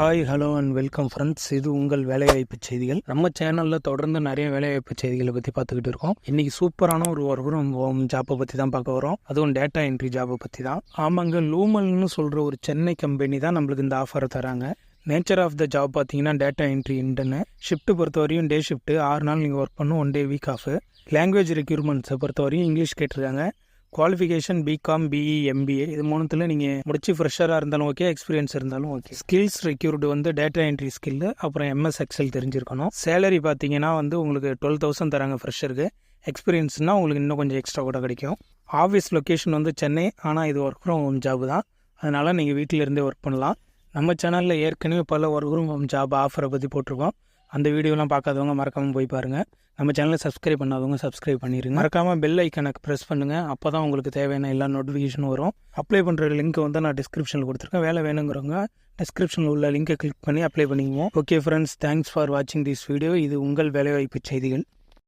Hi hello and welcome friends. இது உங்கள் வேலைவாய்ப்பு செய்திகள். நம்ம சேனலில் தொடர்ந்து நிறைய வேலைவாய்ப்பு செய்திகளை பற்றி பார்த்துக்கிட்டு இருக்கோம். இன்றைக்கி சூப்பரான ஒரு ஒர்க் ஃப்ரம் ஹோம் ஜாப்பை பற்றி தான் பார்க்க வரோம். அதுவும் டேட்டா என்ட்ரி ஜாப்பை பற்றி தான். ஆமாங்க, லூமல்னு சொல்கிற ஒரு சென்னை கம்பெனி தான் நம்மளுக்கு இந்த ஆஃபரை தராங்க. நேச்சர் ஆஃப் த ஜாப் பார்த்தீங்கன்னா டேட்டா என்ட்ரி இன்டர்னு ஷிஃப்ட்டு பொறுத்த வரையும் டே ஷிஃப்ட்டு 6 நாள் நீங்கள் ஒர்க் பண்ணணும், 1 day வீக் ஆஃப். லாங்குவேஜ் ரெக்யூர்மெண்ட்ஸை பொறுத்த வரையும் இங்கிலீஷ் கேட்டிருக்காங்க. குவாலிஃபிகேஷன் பிகாம், பிஇ, எம்பிஏ இது மூணுத்தில் நீங்கள் முடிச்சு ஃப்ரெஷராக இருந்தாலும் ஓகே, எக்ஸ்பீரியன்ஸ் இருந்தாலும் ஓகே. ஸ்கில்ஸ் ரெக்யூர்டு வந்து டேட்டா என்ட்ரி ஸ்கில்லு, அப்புறம் எம்எஸ் எக்ஸல் தெரிஞ்சிருக்கணும். சேலரி பார்த்தீங்கன்னா வந்து உங்களுக்கு 12,000 தராங்க ஃப்ரெஷருக்கு. எக்ஸ்பீரியன்ஸ்னால் உங்களுக்கு இன்னும் கொஞ்சம் எக்ஸ்ட்ரா கூட கிடைக்கும். ஆஃபீஸ் லொக்கேஷன் வந்து சென்னை, ஆனால் இது ஒர்க் ஃப்ரம் ஹோம் ஜாப் தான். அதனால் நீங்கள் வீட்டில் இருந்தே ஒர்க் பண்ணலாம். நம்ம சேனலில் ஏற்கனவே பல ஒர்க் ஃப்ரம் ஹோம் ஜாப் ஆஃபரை பற்றி போட்டிருக்கோம். அந்த வீடியோலாம் பார்க்காதவங்க மறக்காமல் போய் பாருங்கள். நம்ம சேனலை சப்ஸ்கிரைப் பண்ணாதவங்க சப்ஸ்கிரைப் பண்ணிடுங்க. மறக்காமல் பெல் ஐக்கனுக்கு ப்ரெஸ் பண்ணுங்கள். அப்போ தான் உங்களுக்கு தேவையான எல்லா நோட்டிஃபிகேஷனும் வரும். அப்ளை பண்ணுற லிங்க் வந்து நான் டிஸ்கிரிப்ஷனில் கொடுத்துருக்கேன். வேலை வேணுங்கிறவங்க டிஸ்கிரிப்ஷனில் உள்ள லிங்கை கிளிக் பண்ணி அப்ளை பண்ணிக்குவோம். ஓகே ஃப்ரெண்ட்ஸ், தேங்க்ஸ் ஃபார் வாட்சிங் திஸ் வீடியோ. இது உங்கள் வேலைவாய்ப்பு செய்திகள்.